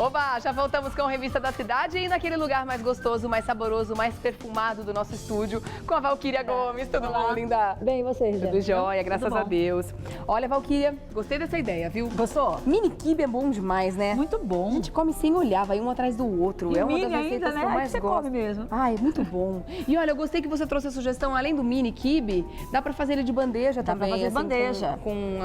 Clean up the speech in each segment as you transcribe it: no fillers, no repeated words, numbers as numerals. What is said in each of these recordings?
Oba, já voltamos com a Revista da Cidade e naquele lugar mais gostoso, mais saboroso, mais perfumado do nosso estúdio, com a Valquíria Gomes. Tudo bom, linda? Bem, e vocês? Tudo jóia, graças a Deus. Olha, Valquíria, gostei dessa ideia, viu? Gostou? Mini quibe é bom demais, né? Muito bom. A gente come sem olhar, vai um atrás do outro. E é uma mini das receitas ainda, né? que eu Aí mais você gosto. come mesmo. Ai, muito bom. E olha, eu gostei que você trouxe a sugestão, além do mini quibe, dá pra fazer ele de bandeja Dá pra também. fazer assim, bandeja.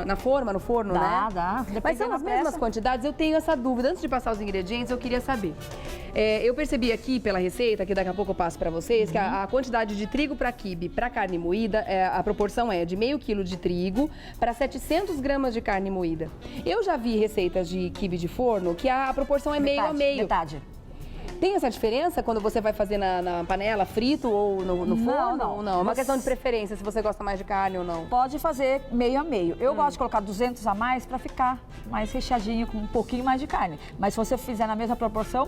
Na forma, no forno, né? Dá. Mas são as mesmas quantidades? Eu tenho essa dúvida. Antes de passar os ingredientes, eu queria saber. Eu percebi aqui pela receita, que daqui a pouco eu passo pra vocês, que a quantidade de trigo para quibe, para carne moída, a proporção é de meio quilo de trigo para 700 gramas de carne moída. Eu já vi receitas de quibe de forno que a proporção é meio a meio. Metade. Tem essa diferença quando você vai fazer na panela, frito ou no forno? Não. Ou não? É uma questão de preferência, se você gosta mais de carne ou não. Pode fazer meio a meio. Eu gosto de colocar 200 a mais para ficar mais recheadinho, com um pouquinho mais de carne. Mas se você fizer na mesma proporção,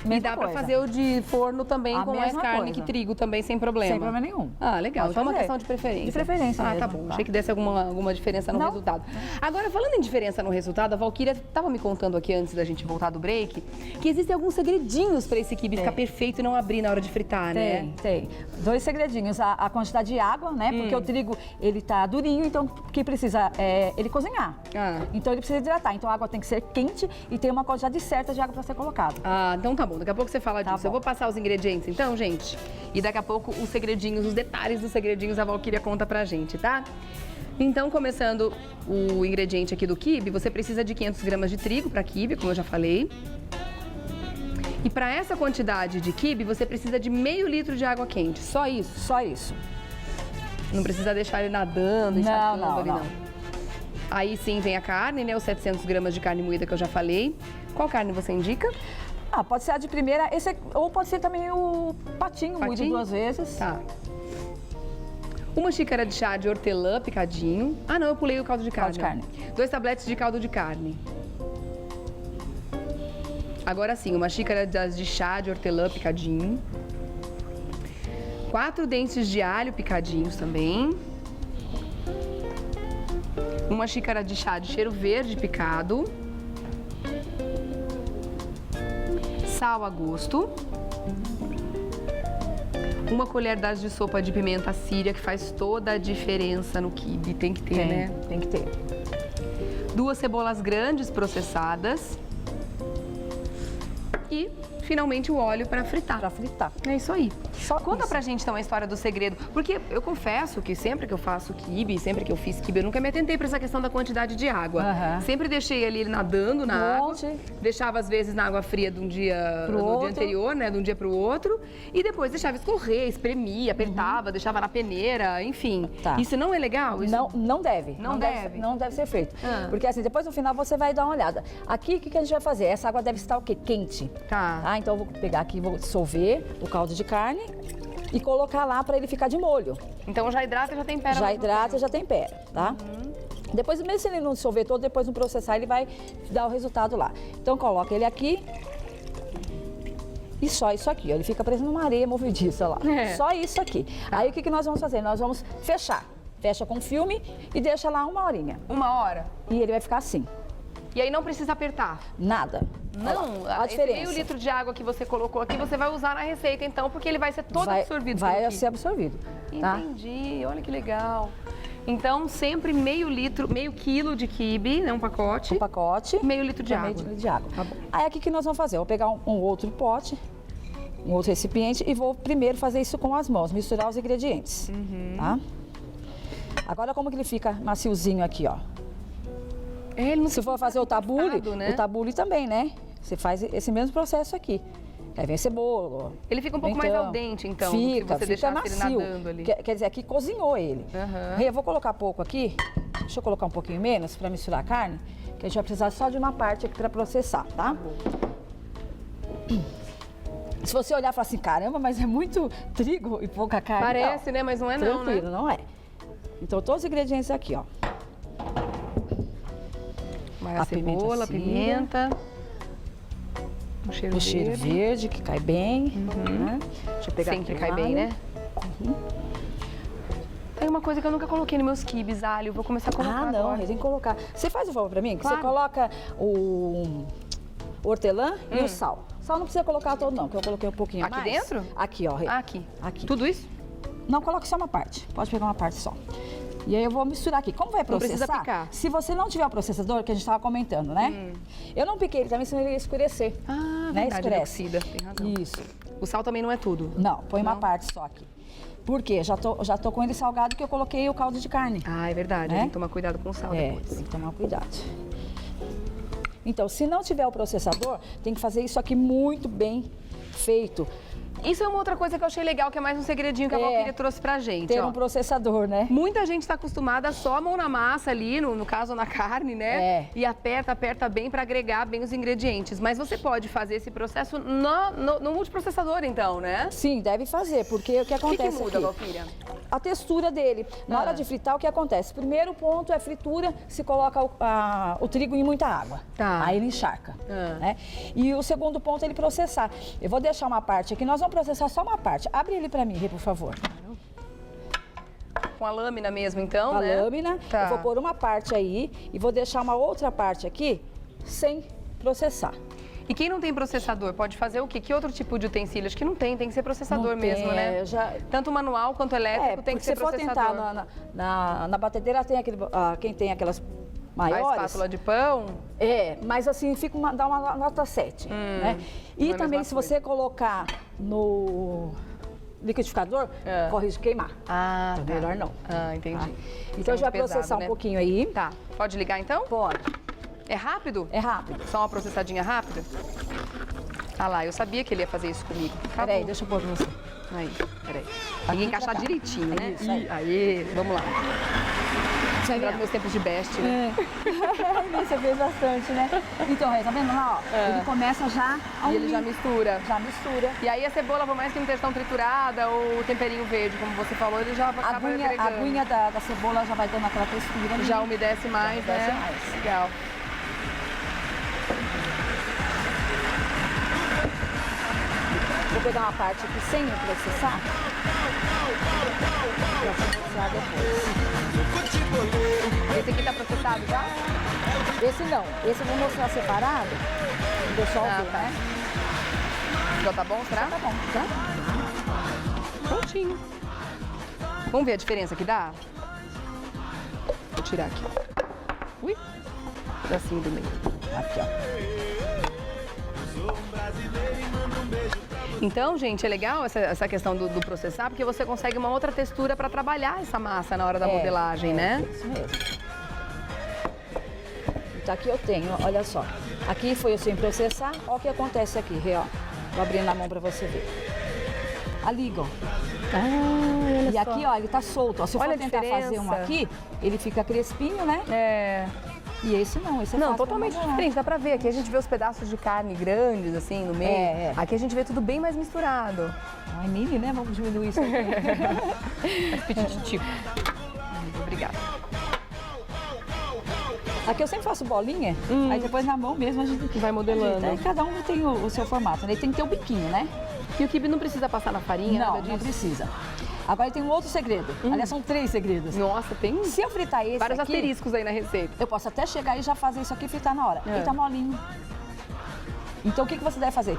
E dá pra fazer o de forno também com mais carne que trigo também, sem problema. Sem problema nenhum. Ah, legal. Pode Então é uma fazer. questão de preferência. De preferência Ah, mesmo, tá bom. tá? Achei que desse alguma diferença no Não. resultado. Agora, falando em diferença no resultado, a Valquíria estava me contando aqui antes da gente voltar do break, que existem alguns segredinhos para esse quibe ficar perfeito e não abrir na hora de fritar, né? Tem. 2 segredinhos. A quantidade de água, né? Porque o trigo, ele tá durinho, então o que precisa é ele cozinhar. Ah. Então ele precisa hidratar. Então a água tem que ser quente e tem uma quantidade certa de água para ser colocada. Ah, então tá bom. Daqui a pouco você fala Tá disso. bom. Eu vou passar os ingredientes então, gente. E daqui a pouco os segredinhos, os detalhes dos segredinhos a Valquíria conta pra gente, tá? Então, começando o ingrediente aqui do quibe, você precisa de 500 gramas de trigo para quibe, como eu já falei. E para essa quantidade de quibe, você precisa de meio litro de água quente. Só isso? Só isso. Não precisa deixar ele nadando, encharcando ali, não. Aí sim vem a carne, né? Os 700 gramas de carne moída que eu já falei. Qual carne você indica? Ah, pode ser a de primeira, ou pode ser também o patinho moído 2 vezes. Tá. Uma xícara de chá de hortelã picadinho. Ah, não, eu pulei o caldo de carne. 2 tabletes de caldo de carne. Agora sim, uma xícara de chá de hortelã picadinho. 4 dentes de alho picadinhos também. Uma xícara de chá de cheiro verde picado. Sal a gosto. Uma colher de sopa de pimenta síria, que faz toda a diferença no quibe. Tem que ter, né? Tem que ter. 2 cebolas grandes processadas. E, finalmente, o óleo para fritar. Para fritar. É isso aí. Só Conta isso. pra gente, então, a história do segredo. Porque eu confesso que sempre que eu faço quibe, sempre que eu fiz quibe, eu nunca me atentei pra essa questão da quantidade de água. Sempre deixei ali ele nadando na água. Deixava, às vezes, na água fria de um dia, no dia anterior, né? De um dia pro outro. E depois deixava escorrer, espremia, apertava, deixava na peneira, enfim. Tá. Isso não é legal? Isso... Não deve. Não deve? Não deve ser feito. Porque assim, depois no final você vai dar uma olhada. Aqui, o que a gente vai fazer? Essa água deve estar o quê? Quente. Tá. Então eu vou pegar aqui, vou dissolver o caldo de carne e colocar lá para ele ficar de molho. Então já hidrata e já tempera. Já hidrata e já tempera, tá? Depois, mesmo se ele não dissolver todo, depois no processar ele vai dar o resultado lá. Então coloca ele aqui e só isso aqui, ó. Ele fica parecendo uma areia movediça lá. Só isso aqui. Aí o que nós vamos fazer? Nós vamos fechar. Fecha com filme e deixa lá 1 horinha. 1 hora? E ele vai ficar assim. E aí não precisa apertar? Nada. Não, a diferença. Esse meio litro de água que você colocou aqui, você vai usar na receita, então, porque ele vai ser todo absorvido. Vai ser absorvido, tá? Entendi, olha que legal. Então, sempre meio quilo de quibe, né, um pacote. Um pacote. Meio litro de água. Meio litro de água. Tá bom. Aí, aqui que nós vamos fazer? Eu vou pegar um outro pote, um outro recipiente e vou primeiro fazer isso com as mãos, misturar os ingredientes, tá? Agora, como que ele fica maciozinho aqui, ó? Ele não Se for fazer o tabule, né? o tabule também, né? Você faz esse mesmo processo aqui. Aí vem a cebola. Ele fica um pouco mais al dente, então, fica, do que você fica deixasse macio. ele nadando ali. Quer dizer, aqui cozinhou ele. Eu vou colocar pouco aqui. Deixa eu colocar um pouquinho menos para misturar a carne, que a gente vai precisar só de uma parte aqui para processar, tá? Se você olhar e falar assim, caramba, mas é muito trigo e pouca carne. Parece, né? Mas não é não, né? Tranquilo, não é. Então, todos os ingredientes aqui, ó. A cebola, a pimenta. O cheiro verde, que cai bem. Né? Deixa eu pegar Sempre aqui cai o bem, alho. né? Tem uma coisa que eu nunca coloquei nos meus quibes, alho. Vou começar a colocar Ah, não, agora. tem que colocar. Você faz um favor pra mim? Que Claro. você coloca o hortelã e o sal. Sal não precisa colocar todo não, que eu coloquei um pouquinho Aqui mais. dentro? Aqui, ó. Aqui. Aqui. Tudo isso? Não, coloque só uma parte. Pode pegar uma parte só. E aí eu vou misturar aqui. Como vai processar? Não precisa picar. Se você não tiver o processador, que a gente estava comentando, né? Eu não piquei ele também, senão ele ia escurecer. Ah, né? verdade, Escurece. ele oxida, tem razão. Isso. O sal também não é tudo. Não, põe uma parte só aqui. Por quê? Já tô com ele salgado que eu coloquei o caldo de carne. Ah, é verdade. Né? Tem que tomar cuidado com o sal depois. Tem que tomar cuidado. Então, se não tiver o processador, tem que fazer isso aqui muito bem feito. Isso é uma outra coisa que eu achei legal, que é mais um segredinho que a Valquíria trouxe pra gente. Ter ó. um processador, né? Muita gente está acostumada só a mão na massa ali, no caso na carne, né? É. E aperta bem para agregar bem os ingredientes. Mas você pode fazer esse processo no multiprocessador, então, né? Sim, deve fazer, porque o que O acontece que muda, aqui? Valquíria? A textura dele. Na hora de fritar, o que acontece? Primeiro ponto é fritura, se coloca o trigo em muita água. Tá. Aí ele encharca. Ah. Né? E o segundo ponto é ele processar. Eu vou deixar uma parte aqui, nós vamos processar só uma parte. Abre ele pra mim, Rê, por favor. Com a lâmina mesmo, então, Com a né? lâmina. Tá. Eu vou pôr uma parte aí e vou deixar uma outra parte aqui sem processar. E quem não tem processador pode fazer o quê? Que outro tipo de utensílio? Acho que não tem ser processador Não tem, mesmo, né? Tanto manual quanto elétrico tem que ser se for processador. tentar na batedeira, tem aquele, quem tem aquelas maiores. A espátula de pão. Mas assim, dá uma nota 7. Né? E não é a também, mesma se você colocar no liquidificador, corre de queimar. Ah, Então, melhor não. Ah, entendi. Então, a gente vai processar um pouquinho aí. Tá. Pode ligar, então? Pode. É rápido? É rápido. Só uma processadinha rápida? Ah lá, eu sabia que ele ia fazer isso comigo. Acabou. Peraí, deixa eu pôr pra você. Aí, peraí. Tem que encaixar pra cá. direitinho, né? Isso, aí. Aí, vamos lá. Você Lembrar vê? dos meus tempos de best, né? Você fez bastante, né? Então, Rê, tá vendo lá, ó? Ele começa já a E ele já unir. mistura. Já mistura. E aí a cebola, por mais que não esteja tão triturada, ou o temperinho verde, como você falou, ele já A acaba aguinha, agregando. da cebola já vai dando aquela textura. ali. Já umedece mais, umedece né? mais. Legal. Vou pegar uma parte aqui sem processar. Pra processar depois. Esse aqui tá processado já? Esse não. Esse eu vou mostrar separado. O pessoal ver, tá. né? Já tá bom, será? Tá bom, tá? Prontinho. Vamos ver a diferença que dá? Vou tirar aqui. Ui. Pedacinho do meio. Aqui, ó. Então, gente, é legal essa questão do processar, porque você consegue uma outra textura para trabalhar essa massa na hora da modelagem, né? Isso mesmo. Então aqui eu tenho, olha só. Aqui foi eu sem processar. Olha o que acontece aqui, Rê, ó. Vou abrir na mão pra você ver. A liga, ó. Ah, E aqui, ó, ele tá solto. Ó. Se eu Olha for a tentar fazer diferença. um aqui, ele fica crespinho, né? É. E esse não, esse é Não, fácil pra totalmente modelar. diferente. Dá pra ver. Aqui a gente vê os pedaços de carne grandes, assim, no meio. É. Aqui a gente vê tudo bem mais misturado. Ai, mini, né? Vamos diminuir isso aqui. Mais petititico. Obrigada. Aqui eu sempre faço bolinha, aí depois na mão mesmo a gente Vai modelando. Aí cada um tem o seu formato, né? Ele tem que ter o biquinho, né? E o quibe não precisa passar na farinha, Não, nada disso? não precisa. Agora tem um outro segredo. Aliás, são 3 segredos. Nossa, tem Se eu fritar esse vários aqui, asteriscos aí na receita. eu posso até chegar e já fazer isso aqui e fritar na hora. Ele tá molinho. Então o que você deve fazer?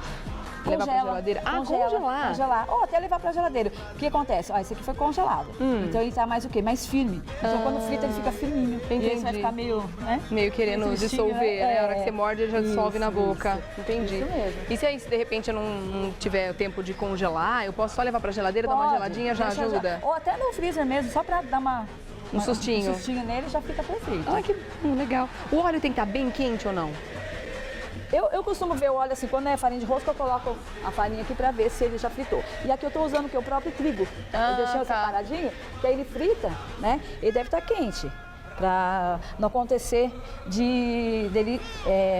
Levar pra geladeira? Ah, congelar. Congelar. Ou até levar pra geladeira. O que acontece? Ó, esse aqui foi congelado. Então ele tá mais o quê? Mais firme. Então quando frita ele fica firminho. E aí você vai Entendi. ficar meio, né? Meio querendo Tristinho, dissolver, né? A hora que você morde, ele já dissolve na Isso, boca. Entendi. Isso mesmo. E se aí, se de repente eu não tiver o tempo de congelar, eu posso só levar pra geladeira, dar uma Pode, geladinha, já deixa ajuda? Ou até no freezer mesmo, só pra dar Um sustinho. Um sustinho nele já fica perfeito. Ah, que legal. O óleo tem que estar bem quente ou não? Eu costumo ver o óleo assim, quando é farinha de rosca, eu coloco a farinha aqui pra ver se ele já fritou. E aqui eu tô usando o que? O próprio trigo. Ah, eu deixei tá. separadinho, que aí ele frita, né? Ele deve estar quente. Pra não acontecer dele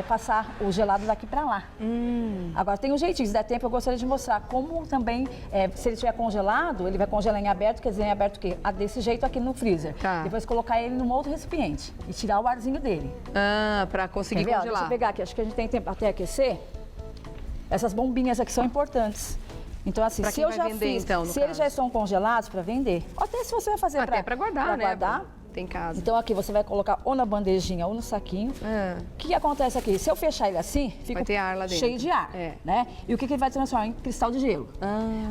passar o gelado daqui pra lá. Agora tem um jeitinho, se der tempo eu gostaria de mostrar como também, se ele estiver congelado, ele vai congelar em aberto, quer dizer, em aberto o quê? Desse jeito aqui no freezer. Tá. Depois colocar ele num outro recipiente e tirar o arzinho dele. Ah, pra conseguir Quer ver? Ó, congelar. deixa eu pegar aqui, acho que a gente tem tempo até aquecer. Essas bombinhas aqui são importantes. Então, assim, Pra se quem eu vai já vender, fiz, então, no se eles caso. já estão congelados para vender, ou até se você vai fazer Até pra guardar, né? guardar, tem casa. Então aqui você vai colocar ou na bandejinha ou no saquinho. O que acontece aqui? Se eu fechar ele assim, fica Vai ter ar lá dentro. cheio de ar, né? E o que ele vai transformar em cristal de gelo.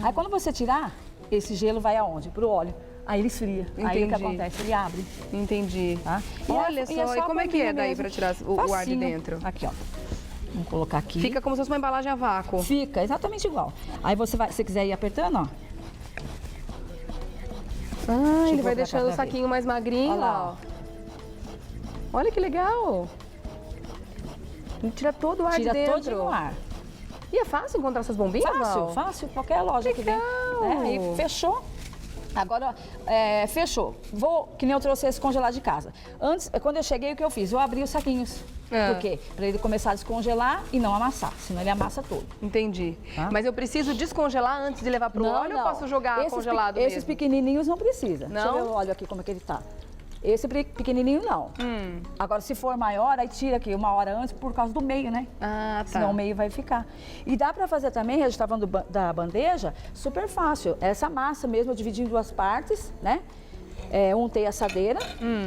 Aí quando você tirar, esse gelo vai aonde? Pro óleo. Aí ele esfria. Aí o que acontece? Ele abre. Entendi. Tá? Olha só, e como é que é daí mesmo. para tirar o ar de Facinho. dentro? Aqui, ó. Vamos colocar aqui. Fica como se fosse uma embalagem a vácuo. Fica exatamente igual. Aí você vai, se quiser ir apertando, ó. Ele vai colocar deixando o pra ver. saquinho mais magrinho, Olha lá, ó. Olha que legal. E tira todo o ar Tira de dentro. todo o ar. E é fácil encontrar essas bombinhas, Fácil, Val? fácil. Qualquer loja que vem. Legal. Né? Aí fechou. Agora, fechou. Que nem eu trouxe esse congelar de casa. Antes, quando eu cheguei, o que eu fiz? Eu abri os saquinhos. Por quê? Para ele começar a descongelar e não amassar, senão ele amassa todo. Entendi. Tá? Mas eu preciso descongelar antes de levar pro óleo ou posso jogar congelado Esses mesmo? pequenininhos não precisa. Não? Deixa eu ver o óleo aqui como é que ele tá. Esse pequenininho não. Agora, se for maior, aí tira aqui 1 hora antes por causa do meio, né? Ah, tá. Senão o meio vai ficar. E dá pra fazer também, a gente tá falando da bandeja, super fácil. Essa massa mesmo eu dividi em 2 partes, né? Untei a assadeira,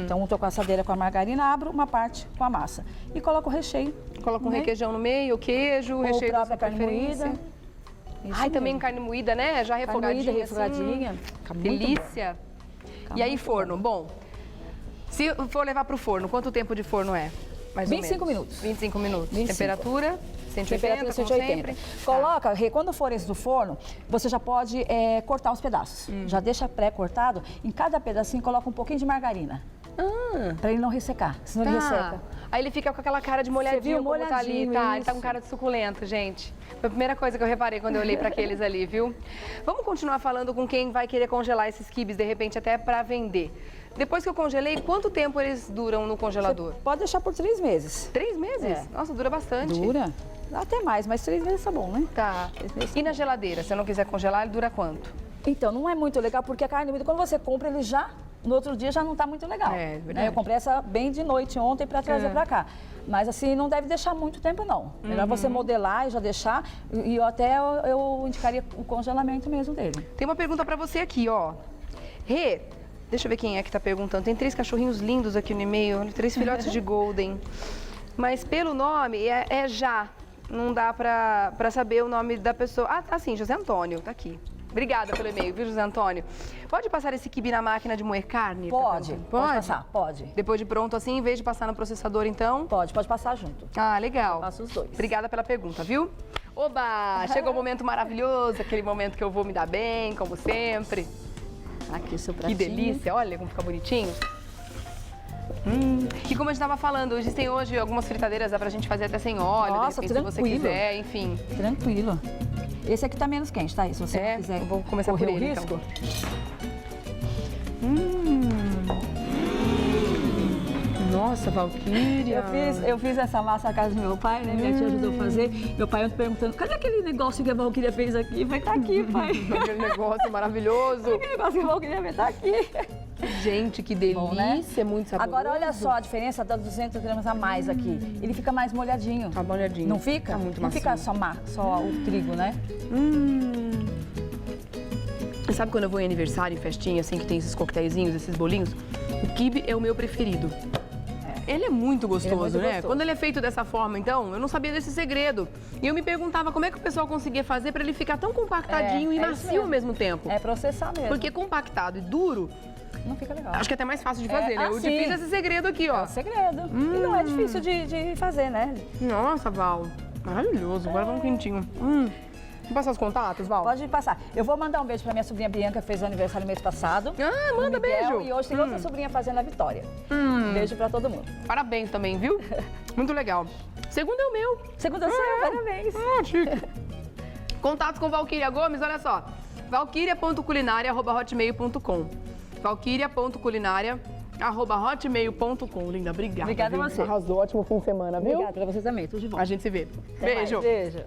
então unto com a assadeira com a margarina, abro uma parte com a massa. E coloco o recheio. Coloca um requeijão no meio, queijo, Ou recheio da própria sua carne preferência. moída. Isso Ai, também mesmo. carne moída, né? Já Carne refogadinha. moída, refogadinha. Assim. Fica muito Delícia. Fica E aí, muito forno. Bom, se for levar pro forno, quanto tempo de forno é? Mais ou 25 menos. minutos. 25 minutos. 25. Temperatura? 180, Temperatura como 180. sempre? Coloca, quando for esse do forno, você já pode cortar os pedaços. Já deixa pré-cortado. Em cada pedacinho, coloca um pouquinho de margarina. Pra ele não ressecar, senão ele resseca. Aí ele fica com aquela cara de molhadinho, viu? como tá ali, Molhadinho, tá? Ele tá isso. com cara de suculento, gente. Foi a primeira coisa que eu reparei quando eu olhei pra aqueles ali, viu? Vamos continuar falando com quem vai querer congelar esses quibes, de repente até pra vender. Depois que eu congelei, quanto tempo eles duram no congelador? Pode deixar por 3 meses. 3 meses? Nossa, dura bastante. Dura? Até mais, mas 3 meses tá bom, né? Tá. 3 meses E na geladeira, se eu não quiser congelar, ele dura quanto? Então, não é muito legal, porque a carne moída, quando você compra, ele já, no outro dia, já não tá muito legal. É, verdade. Né? Eu comprei essa bem de noite ontem pra trazer pra cá. Mas assim, não deve deixar muito tempo, não. Melhor você modelar e já deixar. E eu indicaria o congelamento mesmo dele. Tem uma pergunta pra você aqui, ó. Rê, deixa eu ver quem é que tá perguntando. Tem 3 cachorrinhos lindos aqui no e-mail, 3 filhotes de Golden. Mas pelo nome é Já. Não dá pra saber o nome da pessoa. Ah, tá sim, José Antônio, tá aqui. Obrigada pelo e-mail, viu, José Antônio? Pode passar esse quibe na máquina de moer carne? Pode passar, pode. Depois de pronto assim, em vez de passar no processador, então? Pode passar junto. Ah, legal. Passa os dois. Obrigada pela pergunta, viu? Oba! Chegou o momento maravilhoso, aquele momento que eu vou me dar bem, como sempre. Aqui o seu Que pratinho. delícia, olha como fica bonitinho. E como a gente estava falando, existem hoje algumas fritadeiras, dá pra gente fazer até sem óleo, Nossa, de repente, se você tranquilo. quiser, enfim. Tranquilo. Esse aqui tá menos quente, tá? Se você não quiser eu vou começar correr por o ele, risco. Nossa, Valquíria. Eu fiz essa massa na casa do meu pai, né? Minha tia ajudou a fazer. Meu pai ontem perguntando, cadê aquele negócio que a Valquíria fez aqui? Vai estar aqui, pai. Aquele negócio maravilhoso. Aquele negócio que a Valquíria vai estar aqui. Gente, que delícia, Bom, né? muito saboroso. Agora, olha só a diferença das 200 gramas a mais aqui. Ele fica mais molhadinho. Tá molhadinho. Não fica? Tá muito Não macio. fica só o trigo, né? E sabe quando eu vou em aniversário, em festinha, assim, que tem esses coquetéisinhos, esses bolinhos? O quibe é o meu preferido. Ele é muito gostoso, muito né? gostoso. Quando ele é feito dessa forma, então, eu não sabia desse segredo. E eu me perguntava como é que o pessoal conseguia fazer pra ele ficar tão compactadinho e isso macio mesmo. ao mesmo tempo. É processar mesmo. Porque compactado e duro, não fica legal. acho que é até mais fácil de fazer, né? O sim. difícil é esse segredo aqui, ó. É um segredo. E não é difícil de fazer, né? Nossa, Val. Maravilhoso. Agora vamos quentinho. Vamos passar os contatos, Val? Pode passar. Eu vou mandar um beijo pra minha sobrinha Bianca, que fez o aniversário mês passado. Ah, no manda Miguel, beijo. E hoje tem outra sobrinha fazendo a Vitória. Beijo pra todo mundo. Parabéns também, viu? Muito legal. Segundo é o meu. Segundo seu, parabéns. Chique. Contatos com Valquíria Gomes, olha só. valquiria.culinária@hotmail.com. valquiria.culinária@hotmail.com. Linda, obrigada. Obrigada a viu? você. Arrasou, ótimo fim de semana, viu? Obrigada pra você também. Tudo de bom. A gente se vê. Até mais. Beijo. Beijo.